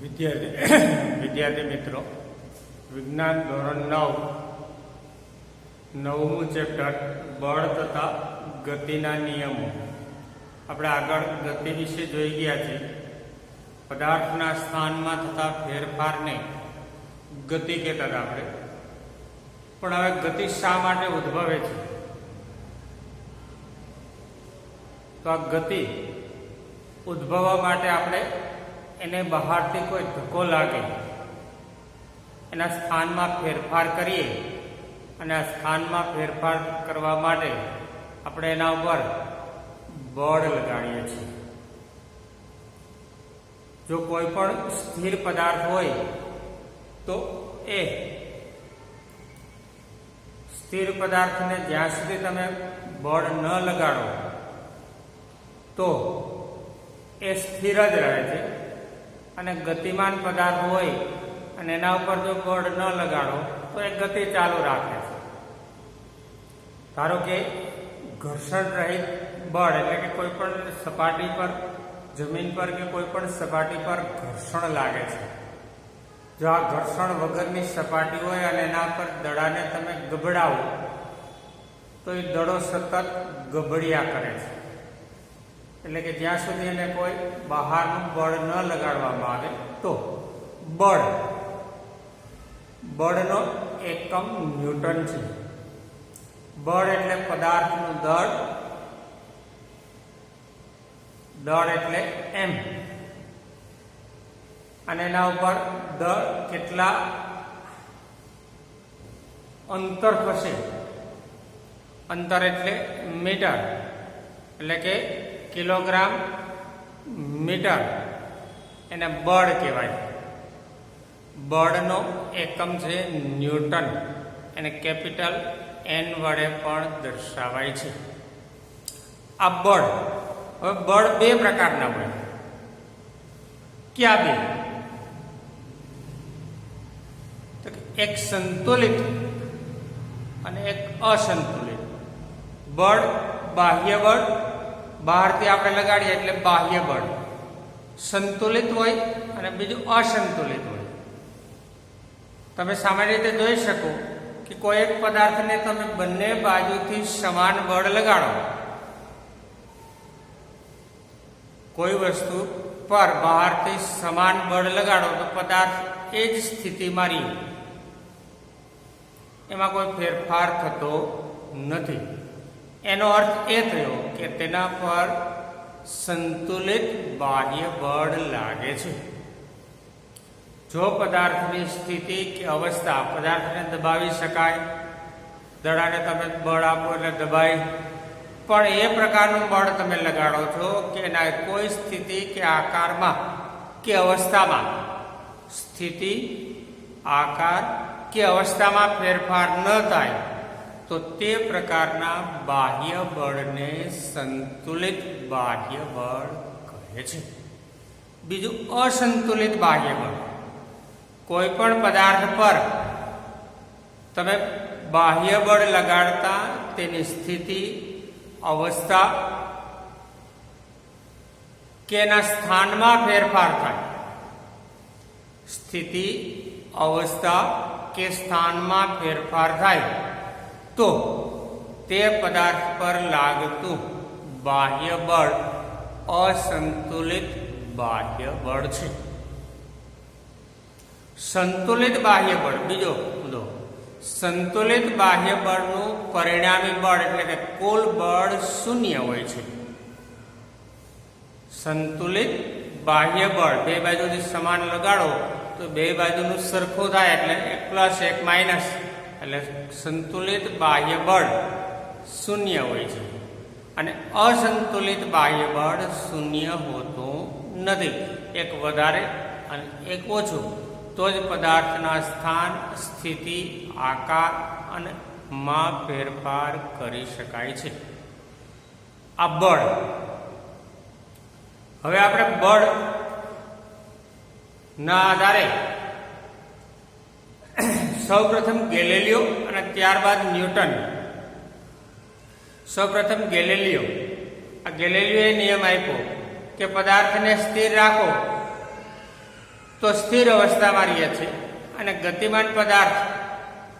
વિદ્યાર્થી મિત્રો, વિજ્ઞાન ધોરણ 9 ચેપ્ટર બળ તથા ગતિના નિયમો. આપણે આગળ ગતિ વિશે જોઈ ગયા છીએ. પદાર્થના સ્થાનમાં થતા ફેરફારને ગતિ કહેતા હતા આપણે. પણ હવે ગતિ શા માટે ઉદ્ભવે છે? તો આ ગતિ ઉદ્ભવવા માટે આપણે એને બહારથી કોઈ ધક્કો લાગે, એના સ્થાનમાં ફેરફાર કરીએ, અને આ સ્થાનમાં ફેરફાર કરવા માટે આપણે એના ઉપર બળ લગાડીએ છીએ. જો કોઈ પણ સ્થિર પદાર્થ હોય તો એ સ્થિર પદાર્થને જ્યાં સુધી તમે બળ ન લગાડો તો એ સ્થિર જ રહે છે, અને ગતિમાન પદાર્થ હોય અને એના ઉપર જો બળ ન લગાડો તો એ ગતિ ચાલુ રાખે છે. ધારો કે ઘર્ષણ રહિત બળ એટલે કે કોઈ પણ સપાટી પર, જમીન પર કે કોઈ પણ સપાટી પર ઘર્ષણ લાગે છે. જો આ ઘર્ષણ વગરની સપાટી હોય અને એના પર દડાને તમે ગબડાવો તો એ દડો સતત ગબડ્યા કરે છે. એટલે કે જ્યાં સુધી એને કોઈ બહારનું બળ ન લગાડવામાં આવે તો બળનો એકમ ન્યૂટન છે. બળ એટલે પદાર્થનું દળ, દળ એટલે એમ, અને એના ઉપર દળ કેટલા અંતર થશે. અંતર એટલે મીટર, એટલે કે કિલોગ્રામ મીટર, એને બળ કહેવાય. બળનો એકમ છે ન્યૂટન, એને કેપિટલ એન વડે પણ દર્શાવાય છે. આ બળ, હવે બળ બે પ્રકારના હોય. ક્યાં બે? તો એક સંતુલિત અને એક અસંતુલિત. બળ બાહ્ય બળ, બહારથી આપણે લગાડીએ એટલે બાહ્ય બળ સંતુલિત હોય, અને બીજું અસંતુલિત હોય. તમે સામાન્ય રીતે જોઈ શકો કે કોઈ એક પદાર્થને તમે બંને બાજુથી સમાન બળ લગાડો, કોઈ વસ્તુ પર બહારથી સમાન બળ લગાડો તો પદાર્થ એ જ સ્થિતિમાં રહે, એમાં કોઈ ફેરફાર થતો નથી. એનો અર્થ એ થયો કે તેના પર સંતુલિત બાહ્ય બળ લાગે છે. જો પદાર્થની સ્થિતિ કે અવસ્થા, પદાર્થને દબાવી શકાય, દડાને તમે બળ આપો એટલે દબાય, પણ એ પ્રકારનું બળ તમે લગાડો છો કે એના કોઈ સ્થિતિ કે આકારમાં કે અવસ્થામાં, સ્થિતિ, આકાર કે અવસ્થામાં ફેરફાર ન થાય, તો તે પ્રકારના બાહ્ય બળને સંતુલિત બાહ્ય બળ કહે છે. બીજું અસંતુલિત બાહ્ય બળ. કોઈ પણ પદાર્થ પર તમે બાહ્ય બળ લગાડતા તેની સ્થિતિ, અવસ્થા કે એના સ્થાનમાં ફેરફાર થાય. સ્થિતિ, અવસ્થા કે સ્થાનમાં ફેરફાર થાય તો તે પદાર્થ પર લાગતું બાહ્ય બળ અસંતુલિત બાહ્ય બળ છે. સંતુલિત બાહ્ય બળ બીજો મુદ્દો. સંતુલિત બાહ્ય બળનું પરિણામી બળ એટલે કે કુલ બળ શૂન્ય હોય છે. સંતુલિત બાહ્ય બળ બે બાજુથી સમાન લગાડો તો બે બાજુનું સરખું થાય, એટલે એક પ્લસ એક માઇનસ, એટલે સંતુલિત બાહ્ય બળ શૂન્ય હોય છે. અને અસંતુલિત બાહ્ય બળ શૂન્ય હોતું નથી. એક વધારે અને એક ઓછું, તો જ પદાર્થના સ્થાન, સ્થિતિ, આકાર અને માં ફેરફાર કરી શકાય છે. આ બળ. હવે આપણે બળ ના આધારે સૌપ્રથમ ગેલિલિયો અને ત્યારબાદ ન્યૂટન. સૌપ્રથમ ગેલિલિયો. આ ગેલિલિયોએ નિયમ આપ્યો કે પદાર્થને સ્થિર રાખો તો સ્થિર અવસ્થામાં રહે છે, અને ગતિમાન પદાર્થ,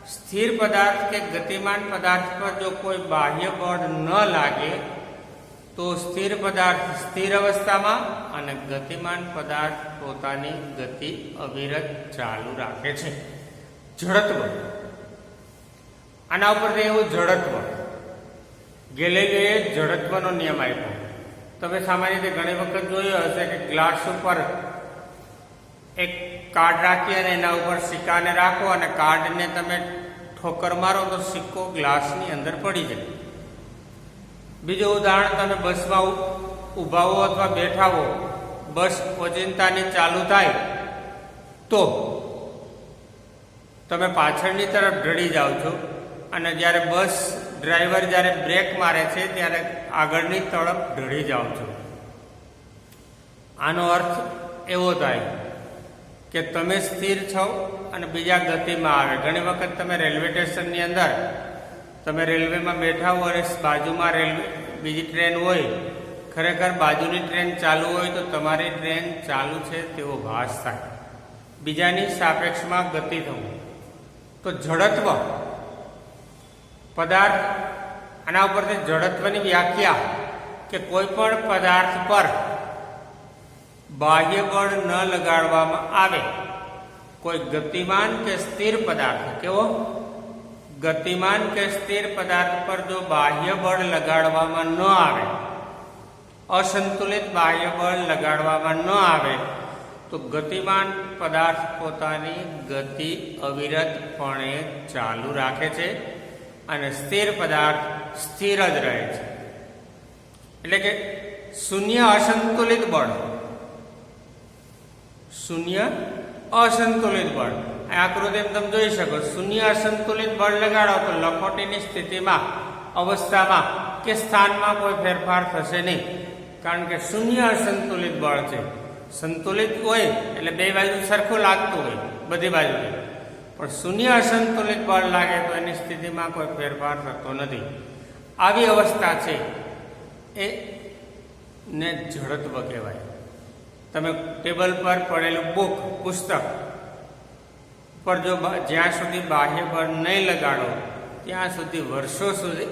સ્થિર પદાર્થ કે ગતિમાન પદાર્થ પર જો કોઈ બાહ્ય બળ ન લાગે તો સ્થિર પદાર્થ સ્થિર અવસ્થામાં અને ગતિમાન પદાર્થ પોતાની ગતિ અવિરત ચાલુ રાખે છે. જડત્વ, આના ઉપરથી એવું જડત્વ, ગેલિલીઓએ જડત્વનો નિયમ આપ્યો. તમે સામાન્ય રીતે ઘણી વખત જોયું હશે કે ગ્લાસ ઉપર એક કાર્ડ રાખી અને એના ઉપર સિક્કાને રાખો અને કાર્ડને તમે ઠોકર મારો તો સિક્કો ગ્લાસની અંદર પડી જાય. બીજું ઉદાહરણ, તમે બસમાં ઊભા હો અથવા બેઠા હો, બસ ઓચિંતાની ચાલુ થાય તો તમે પાછળની તરફ ઢળી જાઓ છો, અને જ્યારે બસ ડ્રાઈવર જ્યારે બ્રેક મારે છે ત્યારે આગળની તરફ ઢળી જાઓ છો. આનો અર્થ એવો થાય કે તમે સ્થિર છો અને બીજા ગતિમાં આવે. ઘણી વખત તમે રેલવે સ્ટેશનની અંદર તમે રેલવેમાં બેઠા હો અને બાજુમાં રેલવે બીજી ટ્રેન હોય, ખરેખર બાજુની ટ્રેન ચાલુ હોય તો તમારી ટ્રેન ચાલુ છે તેવો ભાસ થાય, બીજાની સાપેક્ષમાં ગતિ થવું. તો જડત્વ પદાર્થ, આના ઉપરથી જડત્વની વ્યાખ્યા કે કોઈ પણ પદાર્થ પર બાહ્ય બળ ન લગાડવામાં આવે, કોઈ ગતિમાન કે સ્થિર પદાર્થ, કેવો ગતિમાન કે સ્થિર પદાર્થ પર જો બાહ્ય બળ લગાડવામાં ન આવે, અસંતુલિત બાહ્ય બળ લગાડવામાં ન આવે તો ગતિમાન પદાર્થ પોતાની ગતિ અવિરતપણે ચાલુ રાખે છે અને સ્થિર પદાર્થ સ્થિર જ રહે છે. એટલે કે શૂન્ય અસંતુલિત બળ, શૂન્ય અસંતુલિત બળ, આ આકૃતિ તમે જોઈ શકો. શૂન્ય અસંતુલિત બળ લગાડો તો લખોટીની સ્થિતિમાં, અવસ્થામાં કે સ્થાનમાં કોઈ ફેરફાર થશે નહીં, કારણ કે શૂન્ય અસંતુલિત બળ છે. સંતુલિત હોય એટલે બે બાજુ સરખું લાગતું હોય બધી બાજુથી, પણ શૂન્ય અસંતુલિત બળ લાગે તો એની સ્થિતિમાં કોઈ ફેરફાર થતો નથી. આવી અવસ્થા છે એને જડત્વ કહેવાય. તમે ટેબલ પર પડેલું બુક, પુસ્તક પર જો જ્યાં સુધી બાહ્ય બળ નહીં લગાડો ત્યાં સુધી વર્ષો સુધી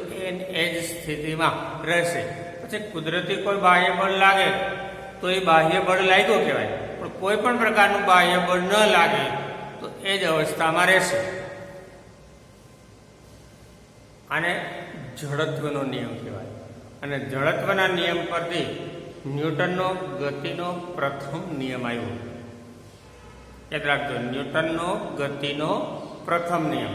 એ જ સ્થિતિમાં રહેશે. પછી કુદરતી કોઈ બાહ્ય બળ લાગે તો એ બાહ્ય બળ લાગ્યો કહેવાય, પણ કોઈ પણ પ્રકારનું બાહ્ય બળ ન લાગે તો એ જ અવસ્થામાં રહેશે. આને જડત્વનો નિયમ કહેવાય. અને જડત્વના નિયમ પરથી ન્યૂટનનો ગતિનો પ્રથમ નિયમ આવ્યો. યાદ રાખજો, ન્યૂટનનો ગતિનો પ્રથમ નિયમ.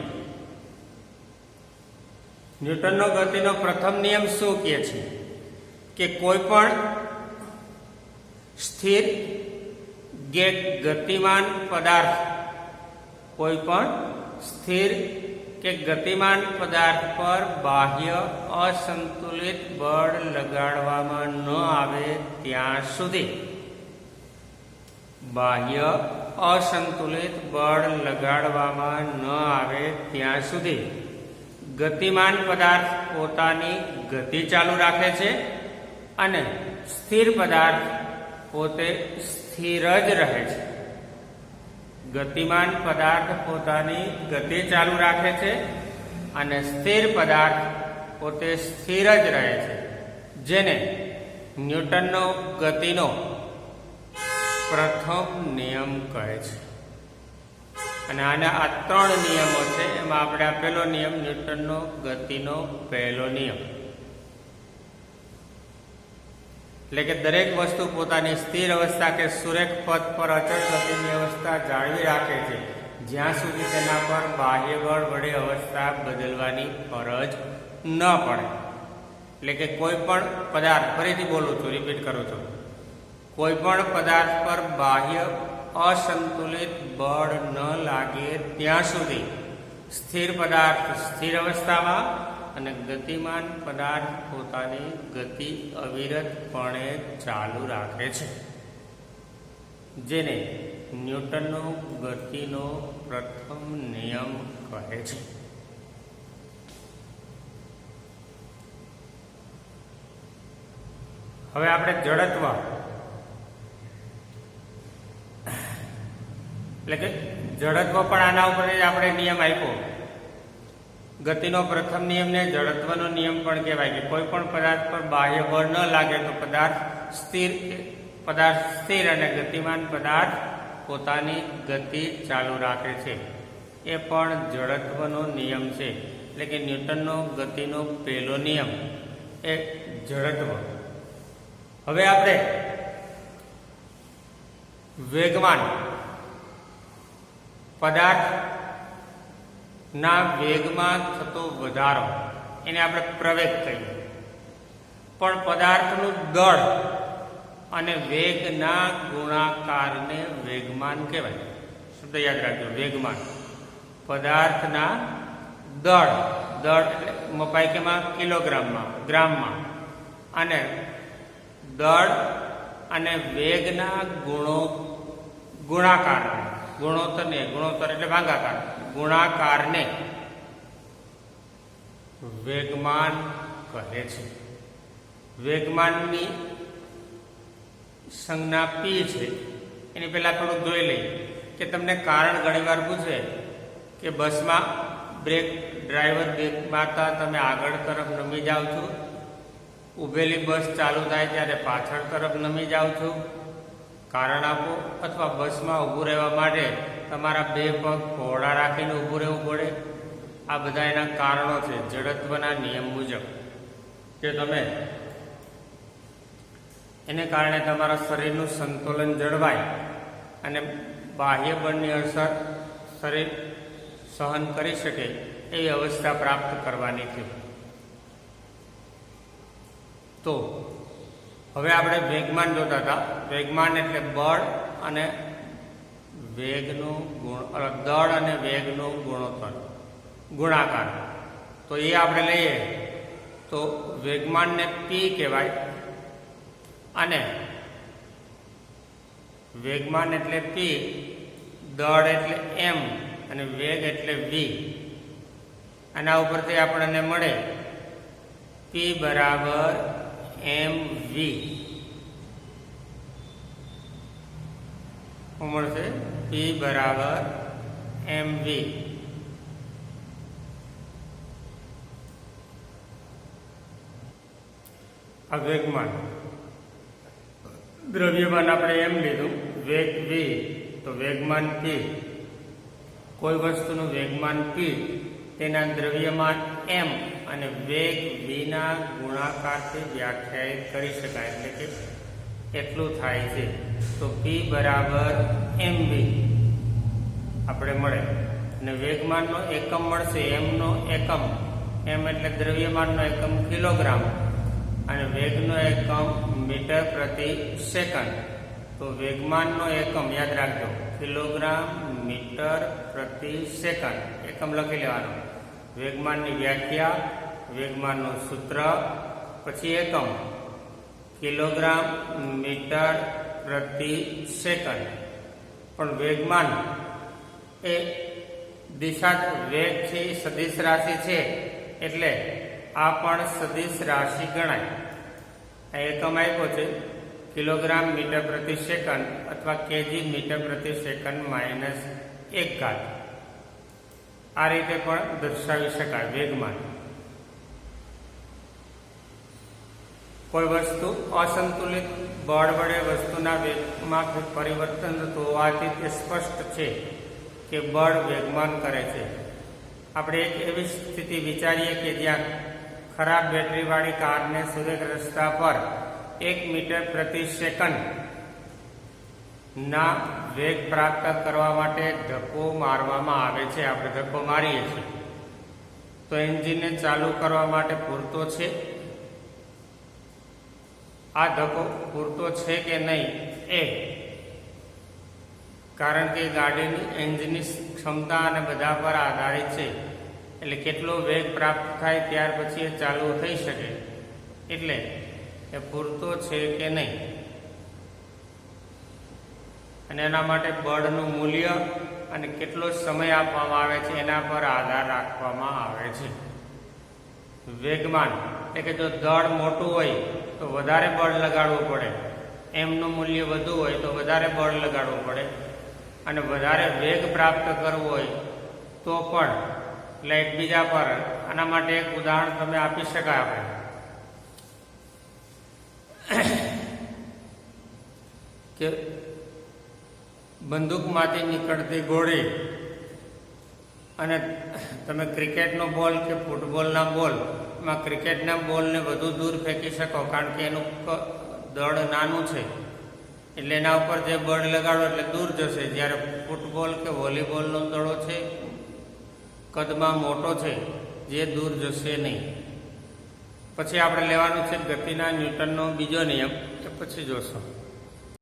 ન્યૂટનનો ગતિનો પ્રથમ નિયમ શું કહે છે કે કોઈ પણ સ્થિર ગતિમાન પદાર્થ, કોઈ પણ સ્થિર કે ગતિમાન પદાર્થ પર બાહ્ય અસંતુલિત બળ લગાડવામાં ન આવે ત્યાં સુધી, બાહ્ય અસંતુલિત બળ લગાડવામાં ન આવે ત્યાં સુધી ગતિમાન પદાર્થ પોતાની ગતિ ચાલુ રાખે છે અને સ્થિર પદાર્થ પોતે સ્થિર જ રહે છે. ગતિમાન પદાર્થ પોતાની ગતિ ચાલુ રાખે છે અને સ્થિર પદાર્થ પોતે સ્થિર જ રહે છે, જેને ન્યૂટનનો ગતિનો પ્રથમ નિયમ કહે છે. અને આના આ ત્રણ નિયમો છે. એમાં આપણે આ પહેલો નિયમ, ન્યૂટનનો ગતિનો પહેલો નિયમ, એટલે કે દરેક વસ્તુ પોતાની સ્થિર અવસ્થા કે સુરેખ પથ પર અચળ ગતિની અવસ્થા જાળવી રાખે છે જ્યાં સુધી તેના પર બાહ્ય બળ વડે અવસ્થા બદલવાની ફરજ ન પડે. એટલે કે કોઈ પણ પદાર્થ, ફરીથી બોલું છું, રિપીટ કરું છું, કોઈ પણ પદાર્થ પર બાહ્ય અસંતુલિત બળ ન લાગે ત્યાં સુધી સ્થિર પદાર્થ સ્થિર અવસ્થામાં અને ગતિમાન પદાર્થ પોતાની ગતિ અવિરતપણે ચાલુ રાખે છે, જેને ન્યૂટનનો ગતિનો પ્રથમ નિયમ કહે છે. હવે આપણે જડત્વ, એટલે કે જડત્વ પણ આના ઉપર જ આપણે નિયમ આપ્યો. ગતિનો પ્રથમ નિયમને જડત્વનો નિયમ પણ કહેવાય કે કોઈ પણ પદાર્થ પર બાહ્ય બળ ન લાગે તો પદાર્થ સ્થિર અને ગતિમાન પદાર્થ પોતાની ગતિ ચાલુ રાખે છે. એ પણ જડત્વનો નિયમ છે. એટલે કે ન્યૂટનનો ગતિનો પહેલો નિયમ એ જડત્વ. હવે આપણે વેગમાન પદાર્થ ના વેગમાં થતો વધારો એને આપણે પ્રવેગ કહીએ. પણ પદાર્થનું દળ અને વેગના ગુણાકારને વેગમાન કહેવાય. શબ્દ યાદ રાખજો, વેગમાન. પદાર્થના દળ એટલે મપાય કેમાં? કિલોગ્રામમાં, ગ્રામમાં. અને દળ અને વેગના ગુણાકારને, ગુણોત્તર એટલે ભાગાકાર, ગુણાકારને વેગમાન કહે છે. વેગમાનની સંજ્ઞા પી છે. એની પહેલા થોડુંક જોઈ લઈએ કે તમને કારણ ઘણીવાર પૂછે કે બસમાં ડ્રાઈવર બ્રેક મારતા તમે આગળ તરફ નમી જાઓ છો, ઊભેલી બસ ચાલુ થાય ત્યારે પાછળ તરફ નમી જાઓ છો, કારણ આપો. અથવા બસમાં ઊભું રહેવા માટે તમારા બે પગ પહોળા રાખીને ઊભું રહેવું પડે. આ બધા એના કારણો છે જડત્વના નિયમ મુજબ, કે તમે એને કારણે તમારા શરીરનું સંતુલન જળવાય અને બાહ્ય બળની અસર શરીર સહન કરી શકે એવી અવસ્થા પ્રાપ્ત કરવાની છે. તો હવે આપણે વેગમાન જોતા હતા. વેગમાન એટલે બળ અને વેગનું દળ અને વેગનું ગુણાકાર. તો એ આપણે લઈએ તો વેગમાનને પી કહેવાય. અને વેગમાન એટલે પી, દળ એટલે એમ અને વેગ એટલે વી. આના ઉપરથી આપણને મળે પી બરાબર એમ વી. શું મળશે? પી બરાબર એમ વી. આ વેગમાન. દ્રવ્યમાન આપણે એમ લીધું, વેગ વી, તો વેગમાન પી. કોઈ વસ્તુનું વેગમાન પી, તેના દ્રવ્યમાન એમ અને વેગ વીના ગુણાકારથી વ્યાખ્યાયિત કરી શકાય. એટલે કે એટલું થાય છે. તો પી બરાબર એમ વી આપણે મળે. અને વેગમાનનો એકમ મળશે એમનો એકમ. એમ એટલે દ્રવ્યમાનનો એકમ કિલોગ્રામ અને વેગનો એકમ મીટર પ્રતિ સેકન્ડ. તો વેગમાનનો એકમ યાદ રાખજો, કિલોગ્રામ મીટર પ્રતિ સેકન્ડ. એકમ લખી લેવાનો. વેગમાનની વ્યાખ્યા, વેગમાનનું સૂત્ર, પછી એકમ કિલોગ્રામ મીટર પ્રતિ સેકન્ડ. પણ વેગમાન એ દિશા, વેગ છે એ સદિશ રાશિ છે, એટલે આ પણ સદિશ રાશિ ગણાય. આ એકમ આપ્યો છે કિલોગ્રામ મીટર પ્રતિ સેકન્ડ અથવા કેજી મીટર પ્રતિ સેકન્ડ -1. આ રીતે પણ દર્શાવી શકાય વેગમાન. કોઈ વસ્તુ અસંતુલિત બળ વડે વસ્તુના વેગમાં પરિવર્તન થતું હોવાથી તે સ્પષ્ટ છે કે બળ વેગમાન કરે છે. આપણે એક એવી સ્થિતિ વિચારીએ કે જ્યાં ખરાબ બેટરીવાળી કારને સુરેખ રસ્તા પર 1 મીટર પ્રતિ સેકન્ડ ના વેગ પ્રાપ્ત કરવા માટે ધક્કો મારવામાં આવે છે. આપણે ધક્કો મારીએ છીએ તો એન્જિનને ચાલુ કરવા માટે પૂરતો છે? આ ધક્કો પૂરતો છે કે નહીં, એ કારણ કે ગાડીની એન્જિનની ક્ષમતા અને બધા પર આધારિત છે. એટલે કેટલો વેગ પ્રાપ્ત થાય ત્યાર પછી એ ચાલુ થઈ શકે. એટલે એ પૂરતો છે કે નહીં, અને એના માટે બળનું મૂલ્ય અને કેટલો સમય આપવામાં આવે છે એના પર આધાર રાખવામાં આવે છે. વેગમાન એટલે કે જો દળ મોટું હોય તો વધારે બળ લગાડવું પડે, એમનું મૂલ્ય વધુ હોય તો વધારે બળ લગાડવું પડે. અને વધારે વેગ પ્રાપ્ત કરવો હોય તો પણ એટલે એકબીજા પર આના માટે એક ઉદાહરણ તમે આપી શકાય આપણે કે બંદૂકમાંથી નીકળતી ગોળી અને તમે ક્રિકેટનો બોલ કે ફૂટબોલના બોલ એમાં ક્રિકેટના બોલને વધુ દૂર ફેંકી શકો કારણ કે એનું દળ નાનું છે એટલે એના ઉપર જે બળ લગાડો એટલે દૂર જશે, જ્યારે ફૂટબોલ કે વોલીબોલનો દડો છે કદમાં મોટો છે જે દૂર જશે નહીં. પછી આપણે લેવાનું છે ગતિના ન્યૂટનનો બીજો નિયમ, એ પછી જોશો.